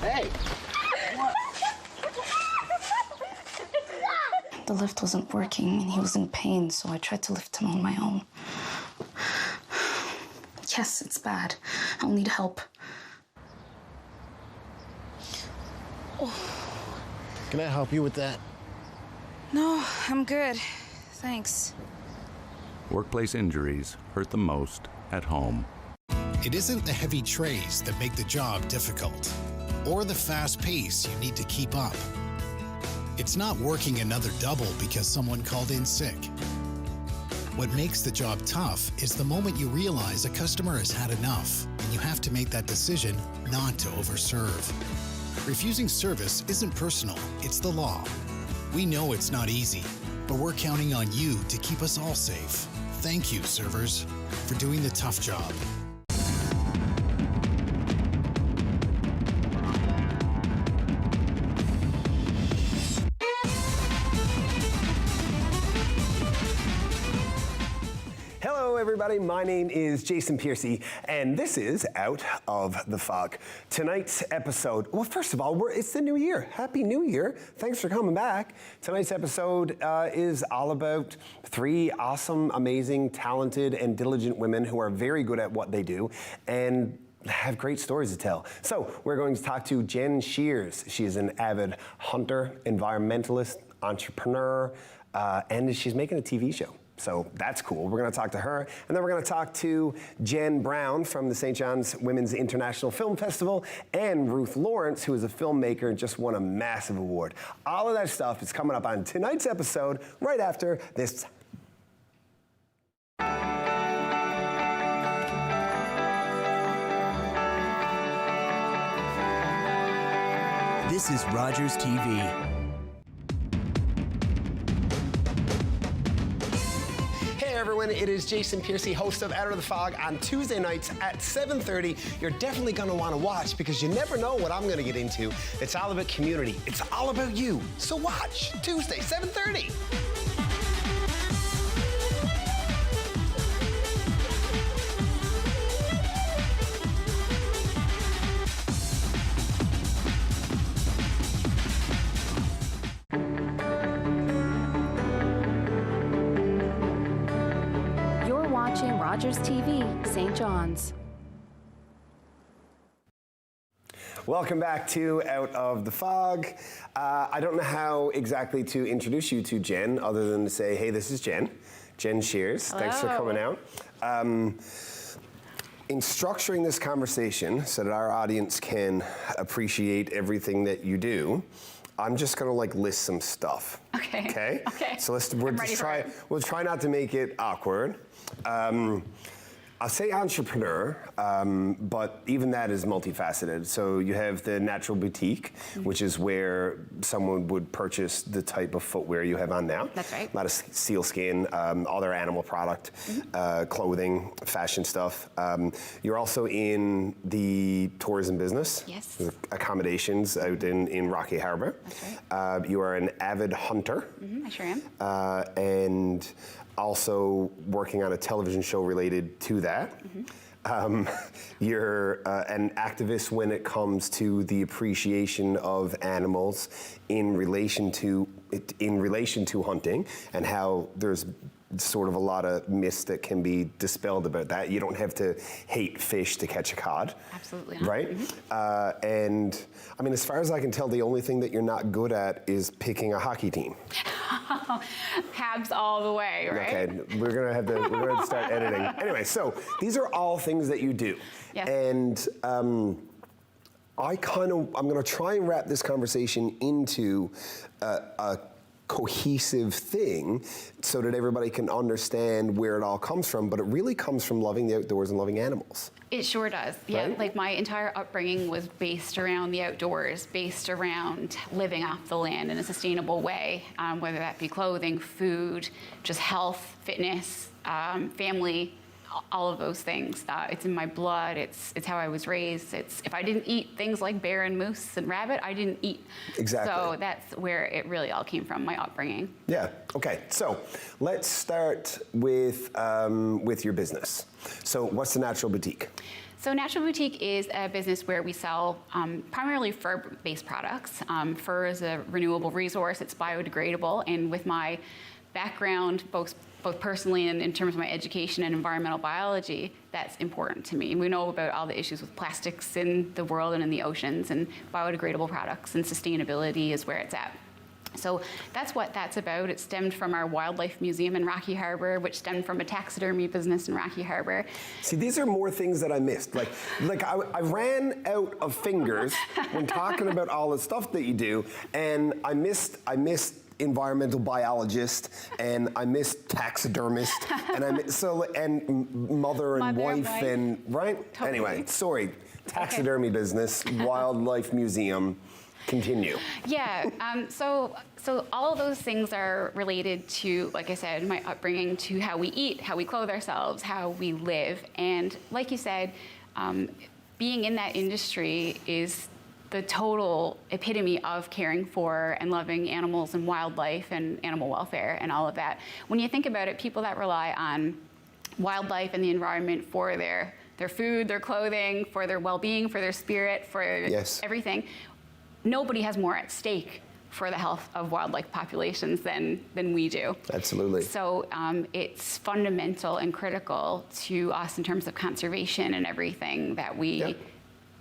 Hey! What? The lift wasn't working and he was in pain, so I tried to lift him on my own. Yes, it's bad. I'll need help. Can I help you with that? No, I'm good. Thanks. Workplace injuries hurt the most at home. It isn't the heavy trays that make the job difficult, or the fast pace you need to keep up. It's not working another double because someone called in sick. What makes the job tough is the moment you realize a customer has had enough, and you have to make that decision not to overserve. Refusing service isn't personal, it's the law. We know it's not easy, but we're counting on you to keep us all safe. Thank you, servers, for doing the tough job. Hello everybody, my name is Jason Piercey and this is Out of the Fog. Tonight's episode, well first of all, it's the new year. Happy New Year. Thanks for coming back. Tonight's episode is all about three awesome, amazing, talented and diligent women who are very good at what they do and have great stories to tell. So we're going to talk to Jen Shears. She is an avid hunter, environmentalist, entrepreneur, and she's making a TV show. So that's cool. We're going to talk to her, and then we're going to talk to Jenn Brown from the St. John's Women's International Film Festival, and Ruth Lawrence, who is a filmmaker and just won a massive award. All of that stuff is coming up on tonight's episode right after this. This is Rogers TV. Hey everyone, it is Jason Piercey, host of Out of the Fog on Tuesday nights at 7:30. You're definitely going to want to watch because you never know what I'm going to get into. It's all about community. It's all about you. So watch Tuesday, 7:30. Rogers TV, St. John's. Welcome back to Out of the Fog. I don't know how exactly to introduce you to Jen other than to say, hey, this is Jen. Jen Shears. Hello. Thanks for coming out. In structuring this conversation so that our audience can appreciate everything that you do, I'm just gonna list some stuff. Okay. Okay? Okay. So we'll try not to make it awkward. I'll say entrepreneur, but even that is multifaceted. So you have the natural boutique, which is where someone would purchase the type of footwear you have on now. That's right. A lot of sealskin, all their animal product, clothing, fashion stuff. You're also in the tourism business. Yes. Accommodations out in Rocky Harbor. That's right. You are an avid hunter. I sure am. And also working on a television show related to that. You're an activist when it comes to the appreciation of animals in relation to hunting, and how there's sort of a lot of myths that can be dispelled about that. You don't have to hate fish to catch a cod. Absolutely not. Right? And I mean, as far as I can tell, the only thing that you're not good at is picking a hockey team. Habs all the way, right? Okay, we're gonna have to start editing. Anyway, so these are all things that you do. Yes. And I'm gonna try and wrap this conversation into a cohesive thing so that everybody can understand where it all comes from, but it really comes from loving the outdoors and loving animals. It sure does. Yeah, Right? like my entire upbringing was based around the outdoors, based around living off the land in a sustainable way, whether that be clothing, food, just health, fitness, family, all of those things. It's in my blood. It's how I was raised. If I didn't eat things like bear and moose and rabbit, I didn't eat. Exactly. So that's where it really all came from, my upbringing. Yeah. Okay. So let's start with your business. So what's the Natural Boutique? So Natural Boutique is a business where we sell primarily fur-based products. Fur is a renewable resource, it's biodegradable, and with my background, both personally and in terms of my education and environmental biology, that's important to me. We know about all the issues with plastics in the world and in the oceans, and biodegradable products and sustainability is where it's at. So that's what that's about. It stemmed from our wildlife museum in Rocky Harbor, which stemmed from a taxidermy business in Rocky Harbor. See, these are more things that I missed. Like I ran out of fingers when talking about all the stuff that you do, and I missed environmental biologist, and I missed taxidermist, and mother and wife, and right. Totally. Anyway, sorry, taxidermy business, wildlife museum. Continue. Yeah, so all of those things are related to, like I said, my upbringing, to how we eat, how we clothe ourselves, how we live. And like you said, being in that industry is the total epitome of caring for and loving animals and wildlife and animal welfare and all of that. When you think about it, people that rely on wildlife and the environment for their food, their clothing, for their well-being, for their spirit, for everything, nobody has more at stake for the health of wildlife populations than we do. Absolutely. So it's fundamental and critical to us in terms of conservation and everything that we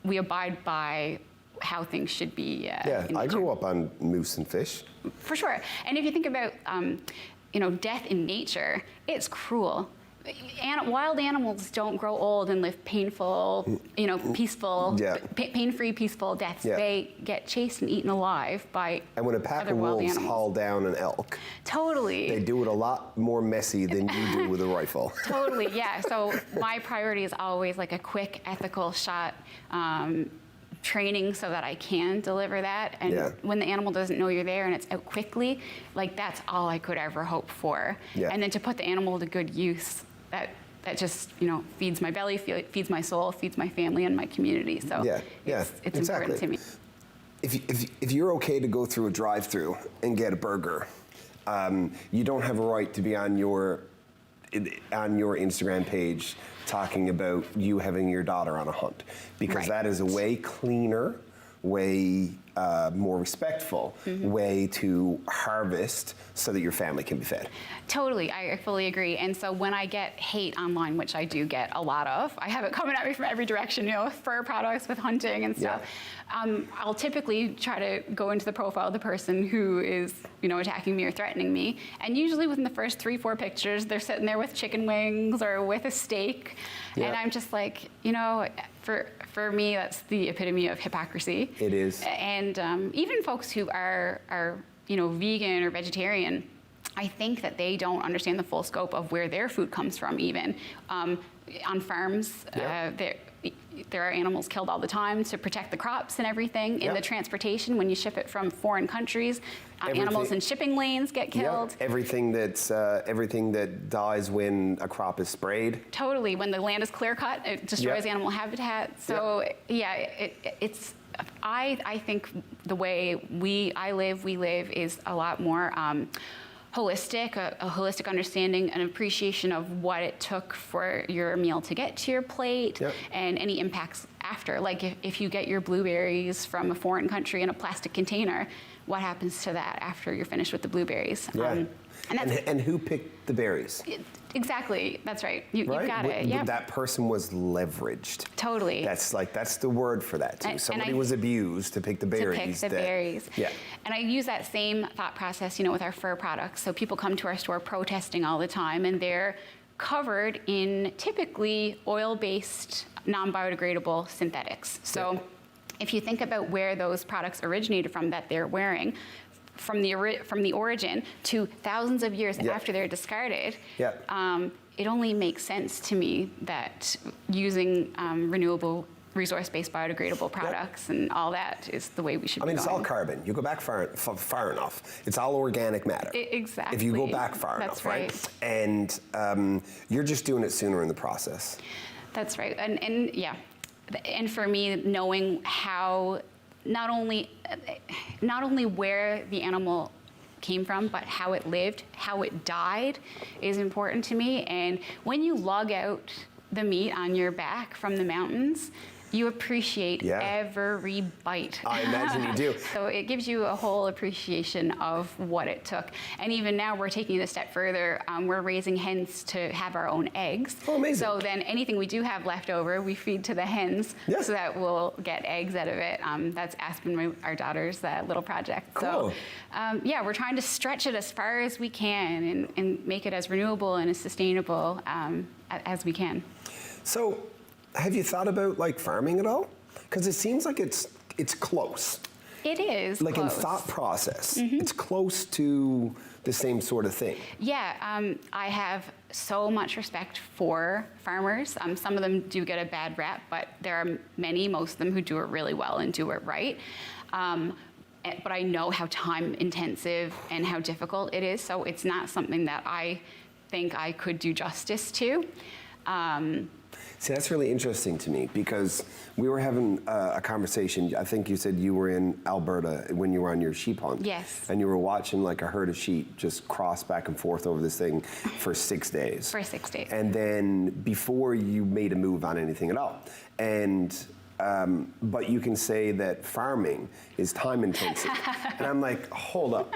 abide by how things should be. I grew up on moose and fish. For sure. And if you think about death in nature, it's cruel. Wild animals don't grow old and live painful, peaceful, pain-free, peaceful deaths. Yeah. They get chased and eaten alive by And when a pack of wolves haul down an elk, totally, they do it a lot more messy than you do with a rifle. Totally, yeah. So my priority is always like a quick, ethical shot. Training so that I can deliver that, and when the animal doesn't know you're there and it's out quickly, like that's all I could ever hope for. And then to put the animal to good use, that just feeds my belly, feeds my soul, feeds my family and my community. So it's important to me. If you're okay to go through a drive-through and get a burger, you don't have a right to be on your Instagram page talking about you having your daughter on a hunt, because that is a way cleaner, way more respectful way to harvest so that your family can be fed. Totally, I fully agree. And so when I get hate online, which I do get a lot of, I have it coming at me from every direction, with fur products, with hunting and stuff. I'll typically try to go into the profile of the person who is, attacking me or threatening me. And usually within the first 3-4 pictures, they're sitting there with chicken wings or with a steak. And I'm just like, for me, that's the epitome of hypocrisy. It is. And even folks who are vegan or vegetarian, I think that they don't understand the full scope of where their food comes from. Even on farms, there are animals killed all the time to protect the crops and everything. In the transportation, when you ship it from foreign countries, animals in shipping lanes get killed. Everything that dies when a crop is sprayed. Totally. When the land is clear cut, it destroys animal habitat. So it's. I think the way we live is a lot more holistic, a holistic understanding, an appreciation of what it took for your meal to get to your plate, and any impacts after. Like if you get your blueberries from a foreign country in a plastic container, what happens to that after you're finished with the blueberries? And who picked the berries? Exactly, that's right. You got it. That person was leveraged. Totally. That's the word for that too. Somebody was abused to pick the berries. Yeah. And I use that same thought process, with our fur products. So people come to our store protesting all the time, and they're covered in typically oil-based, non-biodegradable synthetics. So if you think about where those products originated from that they're wearing, from the origin to thousands of years after they're discarded, it only makes sense to me that using renewable, resource-based, biodegradable products and all that is the way we should be going. It's all carbon. You go back far enough, it's all organic matter. Exactly. If you go back far enough, right? And you're just doing it sooner in the process. That's right. And for me, knowing how not only where the animal came from, but how it lived, how it died is important to me. And when you log out the meat on your back from the mountains, you appreciate every bite. I imagine you do. So it gives you a whole appreciation of what it took. And even now we're taking it a step further. We're raising hens to have our own eggs. Oh, amazing. So then anything we do have left over, we feed to the hens so that we'll get eggs out of it. That's Aspen, our daughter's little project. Cool. So yeah, we're trying to stretch it as far as we can and make it as renewable and as sustainable as we can. So, have you thought about like farming at all? Because it seems like it's close. It is like close. in thought process. It's close to the same sort of thing. Yeah, I have so much respect for farmers. Some of them do get a bad rap, but there are many, most of them, who do it really well and do it right. But I know how time intensive and how difficult it is, so it's not something that I think I could do justice to. See, that's really interesting to me, because we were having a conversation. I think you said you were in Alberta when you were on your sheep hunt. Yes. And you were watching like a herd of sheep just cross back and forth over this thing for 6 days. For 6 days. And then before you made a move on anything at all. And but you can say that farming is time intensive. And I'm like, hold up.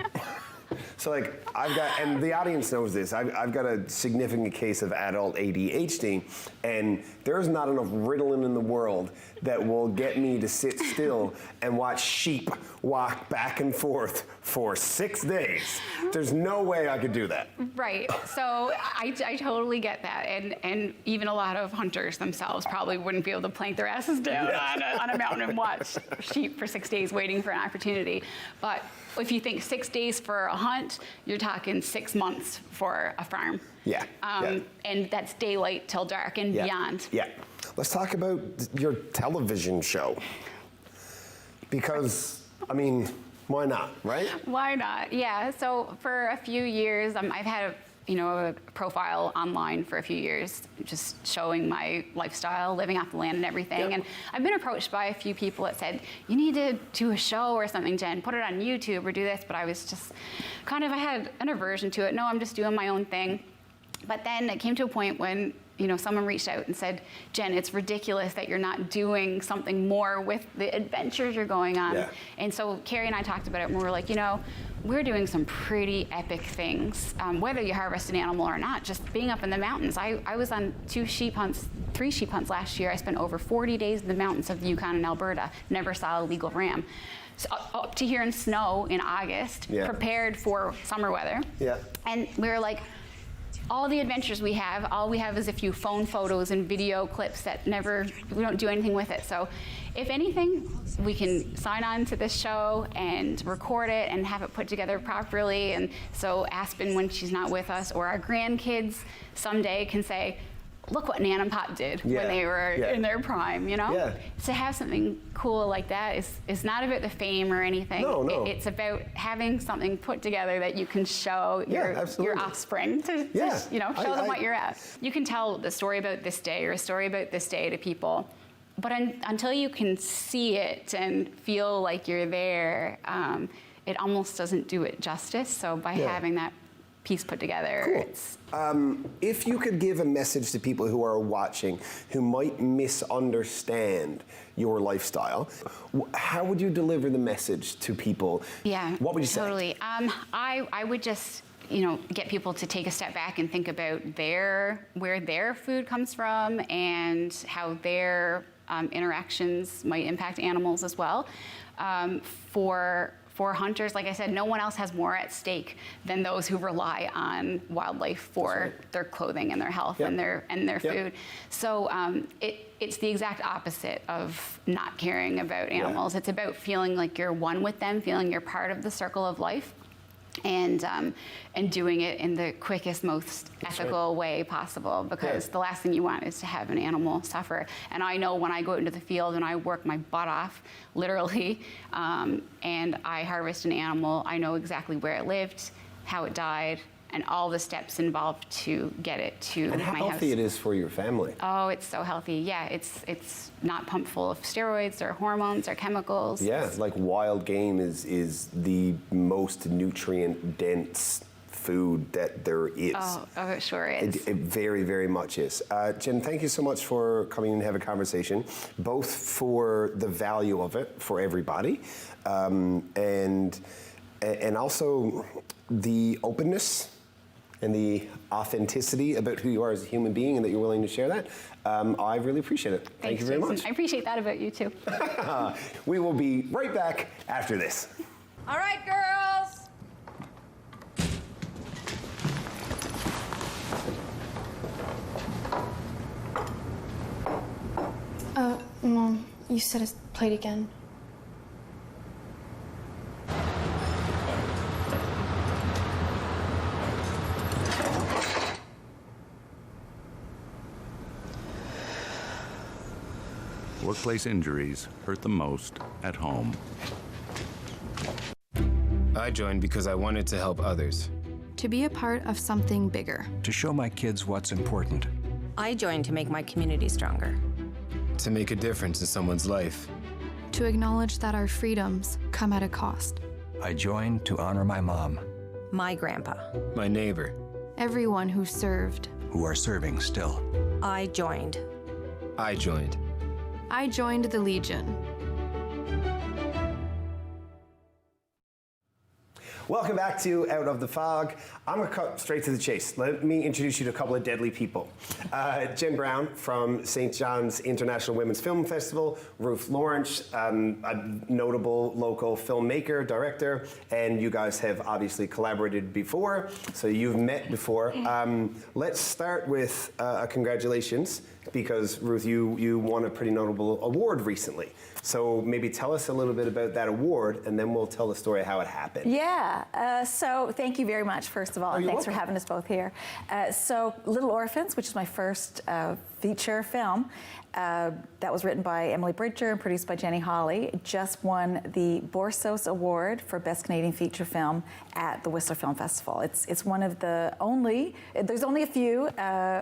So like and the audience knows this, I've got a significant case of adult ADHD, and there's not enough Ritalin in the world that will get me to sit still and watch sheep walk back and forth for 6 days. There's no way I could do that. Right, so I totally get that, and even a lot of hunters themselves probably wouldn't be able to plank their asses down on a mountain and watch sheep for 6 days waiting for an opportunity. But if you think 6 days for a hunt, you're talking 6 months for a farm. Yeah. And that's daylight till dark and beyond. Yeah. Let's talk about your television show. Because, I mean, why not, right? Why not? Yeah. So for a few years, I've had a profile online for a few years, just showing my lifestyle, living off the land and everything. Yep. And I've been approached by a few people that said, you need to do a show or something, Jen, put it on YouTube or do this. But I was just I had an aversion to it. No, I'm just doing my own thing. But then it came to a point when someone reached out and said, Jen, it's ridiculous that you're not doing something more with the adventures you're going on. Yeah. And so Carrie and I talked about it, and we were like, we're doing some pretty epic things, whether you harvest an animal or not, just being up in the mountains. I was on 3 sheep hunts last year. I spent over 40 days in the mountains of the Yukon and Alberta, never saw a legal ram. So up to here in snow in August, prepared for summer weather. Yeah. And we were like, all the adventures we have, all we have is a few phone photos and video clips that we don't do anything with it. So if anything, we can sign on to this show and record it and have it put together properly. And so Aspen, when she's not with us, or our grandkids someday can say, look what Nan and Pop did when they were in their prime, Yeah. To have something cool like that is not about the fame or anything. No. It's about having something put together that you can show your offspring to show them what you're at. You can tell the story about this day or a story about this day to people, but until you can see it and feel like you're there, it almost doesn't do it justice. So by having that piece put together. Cool. If you could give a message to people who are watching who might misunderstand your lifestyle, how would you deliver the message to people? Yeah, what would you say? Totally. I would just get people to take a step back and think about where their food comes from and how their interactions might impact animals as well. For hunters, like I said, no one else has more at stake than those who rely on wildlife for their clothing and their health and their food. So it's the exact opposite of not caring about animals. It's about feeling like you're one with them, feeling you're part of the circle of life, and doing it in the quickest, most ethical way possible, because the last thing you want is to have an animal suffer. And I know when I go out into the field and I work my butt off, literally, and I harvest an animal, I know exactly where it lived, how it died, and all the steps involved to get it to my house. And how healthy it is for your family. Oh, it's so healthy. Yeah, it's not pumped full of steroids or hormones or chemicals. Yeah, like wild game is the most nutrient dense food that there is. Oh, it sure is. It very, very much is. Jen, thank you so much for coming and have a conversation, both for the value of it for everybody, and also the openness and the authenticity about who you are as a human being, and that you're willing to share that. I really appreciate it. Thank you very much. I appreciate that about you too. We will be right back after this. All right, girls. Mom, you said it's played again. Workplace injuries hurt the most at home. I joined because I wanted to help others. To be a part of something bigger. To show my kids what's important. I joined to make my community stronger. To make a difference in someone's life. To acknowledge that our freedoms come at a cost. I joined to honor my mom. My grandpa. My neighbor. Everyone who served. Who are serving still. I joined. I joined. I joined the Legion. Welcome back to Out of the Fog. I'm going to cut straight to the chase. Let me introduce you to a couple of deadly people. Jenn Brown from St. John's International Women's Film Festival, Ruth Lawrence, a notable local filmmaker, director, and you guys have obviously collaborated before, so you've met before. Let's start with congratulations, because Ruth, you won a pretty notable award recently. So maybe tell us a little bit about that award, and then we'll tell the story of how it happened. Yeah, so thank you very much, first of all, and thanks for having us both here. So Little Orphans, which is my first feature film, that was written by Emily Bridger and produced by Jenny Hawley, just won the Borsos Award for Best Canadian Feature Film at the Whistler Film Festival. It's one of the only, there's only a few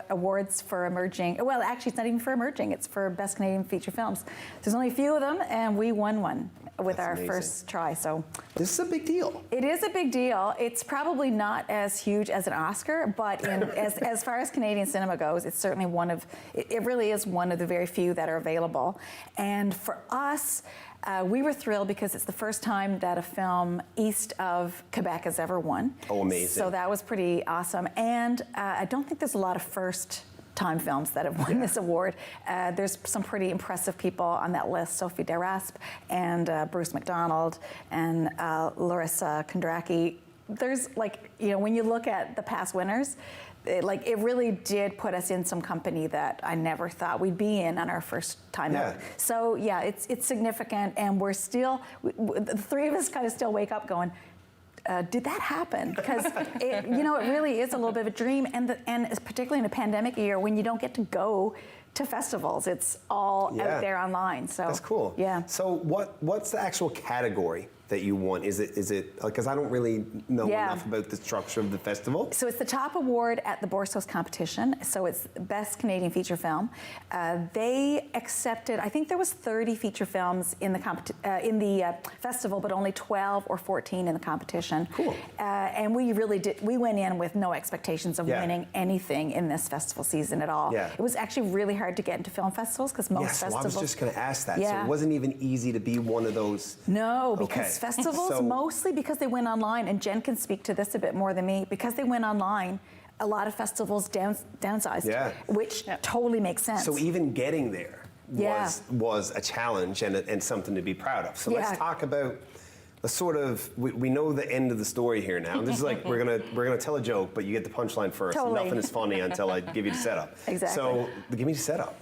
awards for emerging, well actually it's not even for emerging, it's for Best Canadian Feature Films. There's only a few of them and we won one with our first try, so. This is a big deal. It is a big deal. It's probably not as huge as an Oscar, but as far as Canadian cinema goes, it's certainly one of, it really is one of the very few that are available. And for us, we were thrilled because it's the first time that a film east of Quebec has ever won. Oh, amazing. So that was pretty awesome. And I don't think there's a lot of first-time films that have won this award. There's some pretty impressive people on that list, Sophie Daraspe and Bruce McDonald and Larissa Kondracki. There's like, you know, when you look at the past winners, it really did put us in some company that I never thought we'd be in on our first time out. So yeah, it's significant, and we're still, the three of us kind of still wake up going, did that happen? Because it really is a little bit of a dream, and particularly in a pandemic year when you don't get to go to festivals, it's all out there online. So that's cool. Yeah. So what's the actual category that you won? Is it because I don't really know enough about the structure of the festival? So it's the top award at the Borsos competition. So it's Best Canadian Feature Film. They accepted, I think there was 30 feature films in the festival, but only 12 or 14 in the competition. Cool. And we really did. We went in with no expectations of winning anything in this festival season at all. Yeah. It was actually really hard to get into film festivals because most festivals. I was just going to ask that. Yeah. So it wasn't even easy to be one of those. No, because festivals, mostly because they went online, and Jen can speak to this a bit more than me, because they went online, a lot of festivals downsized, which totally makes sense. So even getting there was a challenge and something to be proud of. So let's talk about the sort of, we know the end of the story here now. This is like, we're gonna tell a joke, but you get the punchline first. Totally. Nothing is funny until I give you the setup. Exactly. So give me the setup.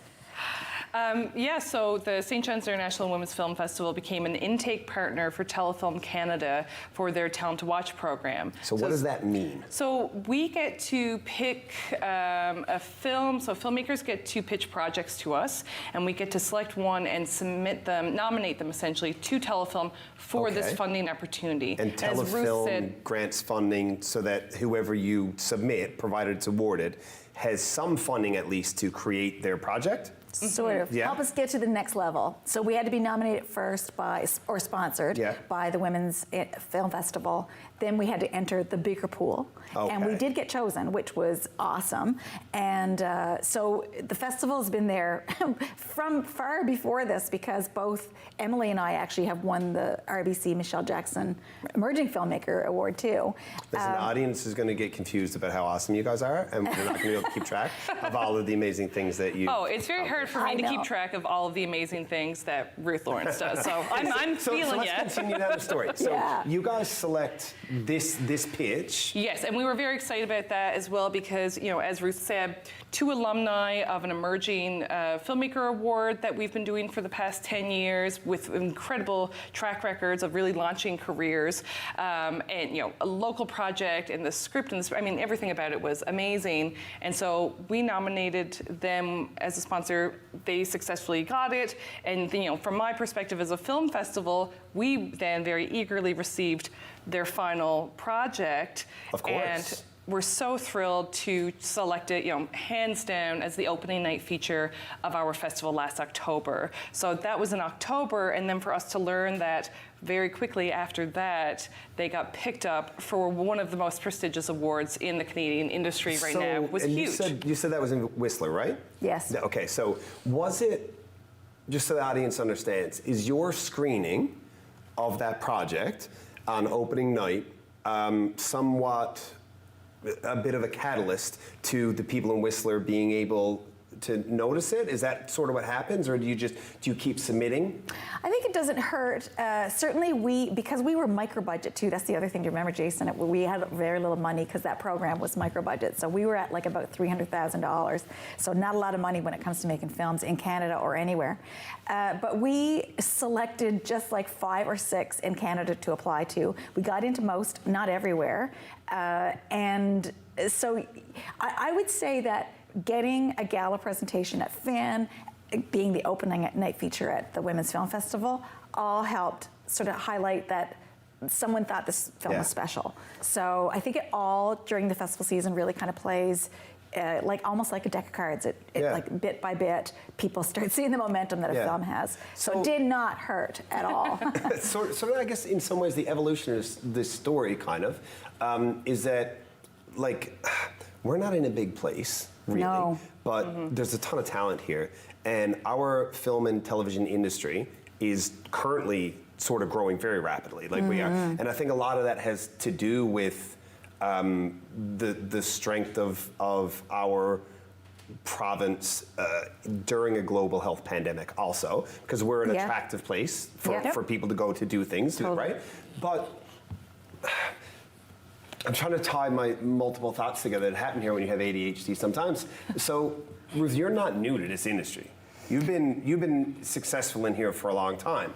So the St. John's International Women's Film Festival became an intake partner for Telefilm Canada for their Talent to Watch program. So what does that mean? So we get to pick a film, so filmmakers get to pitch projects to us, and we get to select one and submit them, nominate them essentially to Telefilm for this funding opportunity. And Telefilm grants funding so that whoever you submit, provided it's awarded, has some funding at least to create their project? Sort of. Yeah. Help us get to the next level. So we had to be nominated first by, or sponsored by the Women's Film Festival. Then we had to enter the bigger pool. And we did get chosen, which was awesome. And so the festival's been there from far before this, because both Emily and I actually have won the RBC Michelle Jackson Emerging Filmmaker Award too. Listen, the audience is going to get confused about how awesome you guys are, and we're not going to be able to keep track of all of the amazing things that you... Oh, it's very hard for me to keep track of all of the amazing things that Ruth Lawrence does. So I'm feeling let's continue down the story. So you guys select this pitch. Yes, and we were very excited about that as well, because, you know, as Ruth said, 2 alumni of an Emerging Filmmaker Award that we've been doing for the past 10 years with incredible track records of really launching careers, and, you know, a local project and the script and I mean, everything about it was amazing. And so we nominated them as a sponsor. They successfully got it. And, you know, from my perspective as a film festival, we then very eagerly received their final project. Of course. And we're so thrilled to select it, you know, hands down as the opening night feature of our festival last October. So that was in October, and then for us to learn that very quickly after that, they got picked up for one of the most prestigious awards in the Canadian industry right now. It was huge. You said that was in Whistler, right? Yes. Okay, so was it, just so the audience understands, is your screening of that project on opening night somewhat a bit of a catalyst to the people in Whistler being able to notice it? Is that sort of what happens, or do you keep submitting? I think it doesn't hurt. Certainly because we were micro budget too, that's the other thing to remember, Jason. We had very little money because that program was micro budget. So we were at like about $300,000. So not a lot of money when it comes to making films in Canada or anywhere. But we selected just like 5 or 6 in Canada to apply to. We got into most, not everywhere. And so I would say that getting a gala presentation at FAN, being the opening night feature at the Women's Film Festival, all helped sort of highlight that someone thought this film was special. So I think it all, during the festival season, really kind of plays like almost like a deck of cards. It like bit by bit, people start seeing the momentum that a film has. So it did not hurt at all. So I guess in some ways the evolution of this story kind of is that, like, we're not in a big place, really, but there's a ton of talent here. And our film and television industry is currently sort of growing very rapidly, like we are. And I think a lot of that has to do with the strength of our province during a global health pandemic also, because we're an attractive place for people to go to do things, right? But I'm trying to tie my multiple thoughts together that happen here when you have ADHD sometimes. So, Ruth, you're not new to this industry. You've been successful in here for a long time.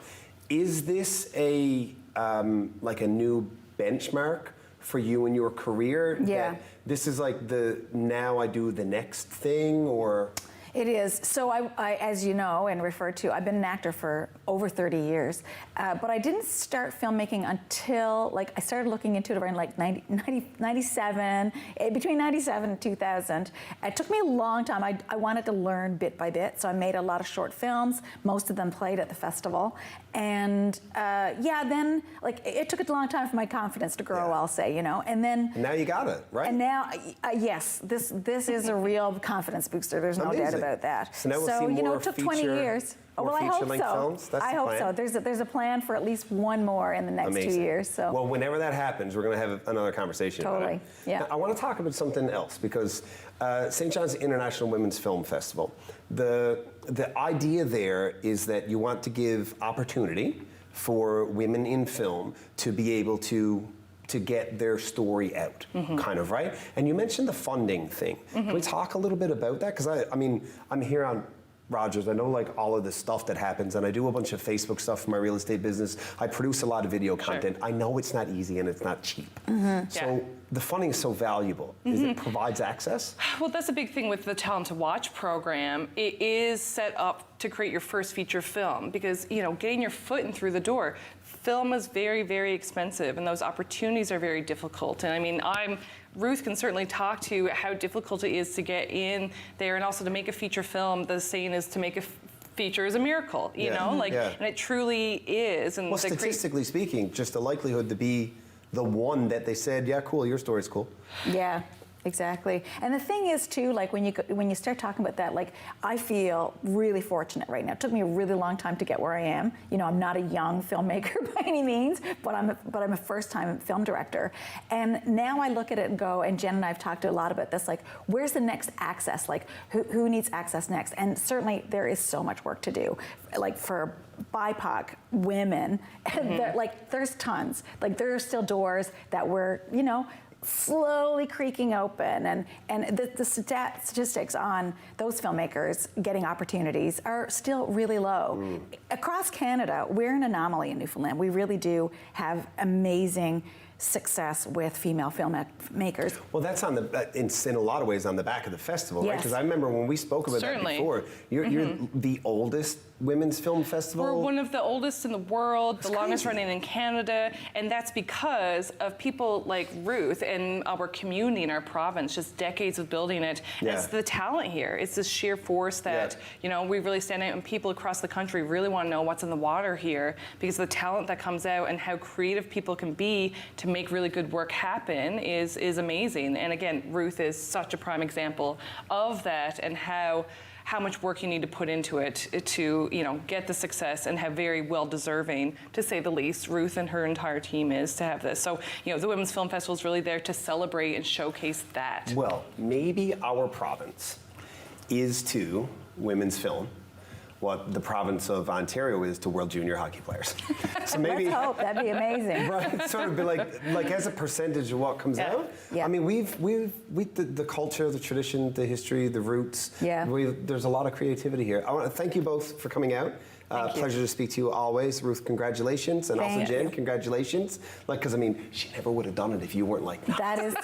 Is this like a new benchmark for you in your career? Yeah. That this is like now I do the next thing, or? It is. So I, as you know and referred to, I've been an actor for over 30 years, but I didn't start filmmaking until, like, I started looking into it around like 97, between 97 and 2000. It took me a long time. I wanted to learn bit by bit, so I made a lot of short films. Most of them played at the festival. And then, like, it took a long time for my confidence to grow, I'll say, you know, and then. And now you got it, right? And now, yes, this is a real confidence booster. There's no doubt about that. So now we'll see more it took 20 years. More I hope feature-length so. films? That's I the hope plan? so. There's a plan for at least one more in the next 2 years. So. Well, whenever that happens, we're going to have another conversation about it. Yeah. Now, I want to talk about something else, because St. John's International Women's Film Festival, the idea there is that you want to give opportunity for women in film to be able to get their story out, kind of, right? And you mentioned the funding thing. Can we talk a little bit about that? Because I mean, I'm here on Rogers. I know, like, all of the stuff that happens, and I do a bunch of Facebook stuff for my real estate business. I produce a lot of video content. I know it's not easy and it's not cheap. So the funding is so valuable. It provides access? Well, that's a big thing with the Talent to Watch program. It is set up to create your first feature film, because, you know, getting your foot in through the door, film is very, very expensive, and those opportunities are very difficult. And I mean, I'm Ruth can certainly talk to how difficult it is to get in there, and also to make a feature film. The saying is to make a feature is a miracle, you know, like, and it truly is. And well, statistically speaking, just the likelihood to be the one that they said, yeah, cool, your story's cool. Yeah. Exactly. And the thing is, too, like when you start talking about that, like I feel really fortunate right now. It took me a really long time to get where I am. You know, I'm not a young filmmaker by any means, but I'm a first-time film director. And now I look at it and go, and Jen and I have talked a lot about this, like where's the next access? Like who needs access next? And certainly there is so much work to do. Like for BIPOC women, like there's tons. Like there are still doors that we're, you know, slowly creaking open, and the statistics on those filmmakers getting opportunities are still really low. Across Canada, we're an anomaly in Newfoundland. We really do have amazing success with female filmmakers. Well, that's on the in a lot of ways on the back of the festival, right? Because I remember when we spoke about that before. You're the oldest women's film festival. We're one of the oldest in the world, the longest running in Canada, and that's because of people like Ruth and our community in our province, just decades of building it. And it's the talent here. It's this sheer force that, you know, we really stand out, and people across the country really want to know what's in the water here, because the talent that comes out and how creative people can be to make really good work happen is amazing. And again, Ruth is such a prime example of that, and how much work you need to put into it to, you know, get the success, and how very well deserving, to say the least, Ruth and her entire team is to have this. So, you know, the Women's Film Festival is really there to celebrate and showcase that. Well, maybe our province is to women's film what the province of Ontario is to World Junior Hockey players. So maybe let's hope, that'd be amazing. Right, sort of be like as a percentage of what comes out. Yeah. I mean, we've the culture, the tradition, the history, the roots. Yeah. There's a lot of creativity here. I want to thank you both for coming out. Pleasure to speak to you always. Ruth, congratulations. And also Jen, congratulations. Like, because I mean, she never would have done it if you weren't like, no. That is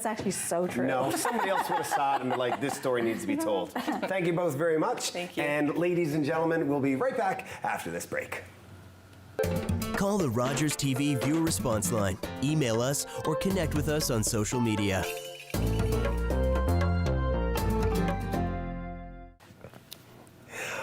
actually so true. No, somebody else would have saw it and been like, this story needs to be told. Thank you both very much. Thank you. And ladies and gentlemen, we'll be right back after this break. Call the Rogers TV viewer response line, email us, or connect with us on social media.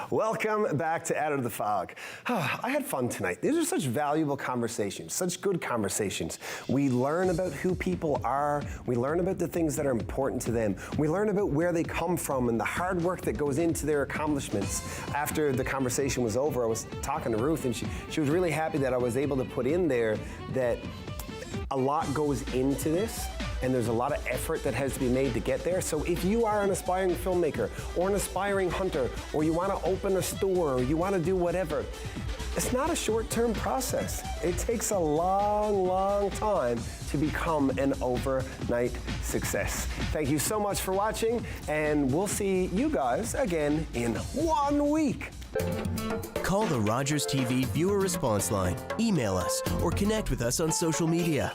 Welcome back to Out of the Fog. I had fun tonight. These are such valuable conversations, such good conversations. We learn about who people are. We learn about the things that are important to them. We learn about where they come from and the hard work that goes into their accomplishments. After the conversation was over, I was talking to Ruth, and she was really happy that I was able to put in there that a lot goes into this, and there's a lot of effort that has to be made to get there. So if you are an aspiring filmmaker or an aspiring hunter, or you want to open a store, or you want to do whatever, it's not a short-term process. It takes a long, long time to become an overnight success. Thank you so much for watching, and we'll see you guys again in 1 week. Call the Rogers TV viewer response line, email us, or connect with us on social media.